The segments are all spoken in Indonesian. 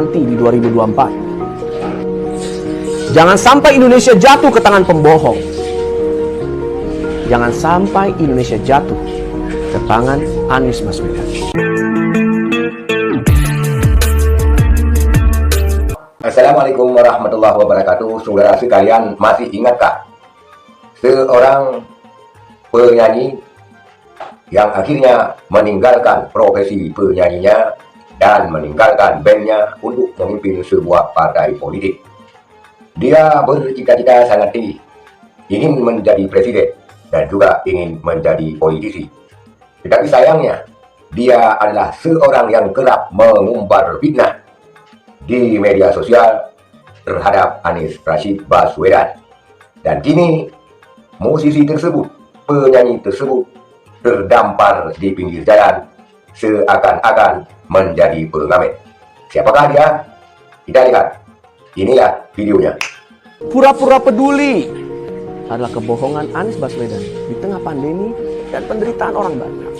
nanti di 2024. Jangan sampai Indonesia jatuh ke tangan pembohong. Jangan sampai Indonesia jatuh ke tangan Anies Baswedan. Assalamualaikum warahmatullahi wabarakatuh. Saudara sekalian, masih ingatkah seorang penyanyi yang akhirnya meninggalkan profesi penyanyinya dan meninggalkan bandnya untuk memimpin sebuah partai politik? Dia bercita-cita sangat tinggi, ingin menjadi presiden dan juga ingin menjadi politisi. Tetapi sayangnya, dia adalah seorang yang kerap mengumbar fitnah di media sosial terhadap Anies Rashid Baswedan. Dan kini musisi tersebut, penyanyi tersebut terdampar di pinggir jalan seakan-akan menjadi pengamen. Siapakah dia? Kita lihat. Inilah videonya. Pura-pura peduli adalah kebohongan Anies Baswedan di tengah pandemi dan penderitaan orang banyak.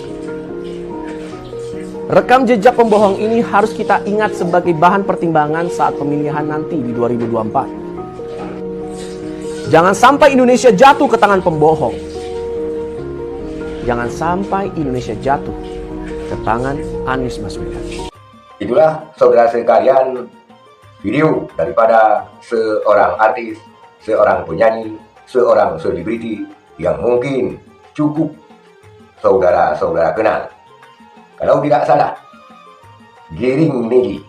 Rekam jejak pembohong ini harus kita ingat sebagai bahan pertimbangan saat pemilihan nanti di 2024. Jangan sampai Indonesia jatuh ke tangan pembohong. Jangan sampai Indonesia jatuh ke tangan Anies Baswedan. Itulah saudara sekalian video daripada seorang artis, seorang penyanyi, seorang selebriti yang mungkin cukup saudara-saudara kenal. Kalau tidak salah, Giring Nidi,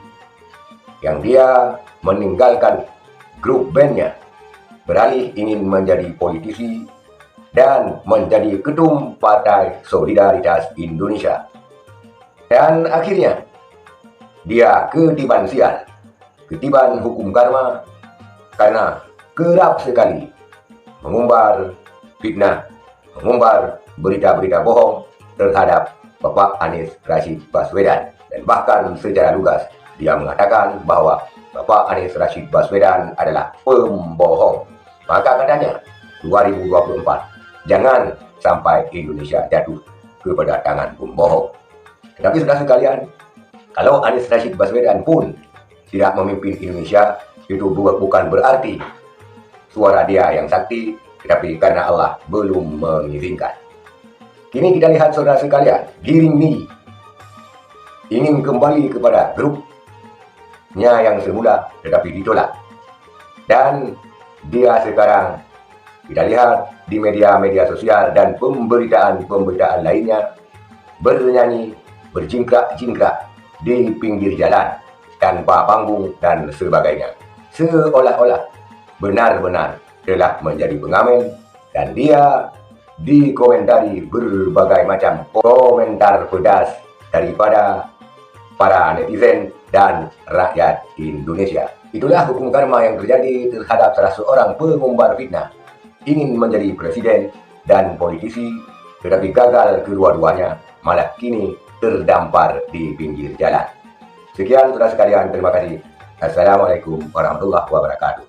yang dia meninggalkan grup bandnya, beralih ingin menjadi politisi dan menjadi ketum Partai Solidaritas Indonesia. Dan akhirnya, dia ketiban sial, ketiban hukum karma, karena kerap sekali mengumbar fitnah, mengumbar berita-berita bohong terhadap Bapak Anies Rashid Baswedan. Dan bahkan secara lugas dia mengatakan bahwa Bapak Anies Rashid Baswedan adalah pembohong. Maka katanya 2024 jangan sampai Indonesia jatuh kepada tangan pembohong. Tetapi saudara sekalian, kalau Anies Rashid Baswedan pun tidak memimpin Indonesia, itu bukan berarti suara dia yang sakti, tetapi karena Allah belum mengizinkan. Kini kita lihat saudara sekalian, Giring Nidi ingin kembali kepada grupnya yang semula tetapi ditolak. Dan dia sekarang kita lihat di media-media sosial dan pemberitaan-pemberitaan lainnya bernyanyi, berjingkrak-jingkrak di pinggir jalan tanpa panggung dan sebagainya, seolah-olah benar-benar telah menjadi pengamen. Dan dia dikomentari berbagai macam komentar pedas daripada para netizen dan rakyat Indonesia. Itulah hukum karma yang terjadi terhadap salah seorang pengumbar fitnah, ingin menjadi presiden dan politisi, tetapi gagal kedua-duanya, malah kini terdampar di pinggir jalan. Sekian saudara sekalian, terima kasih. Assalamualaikum warahmatullahi wabarakatuh.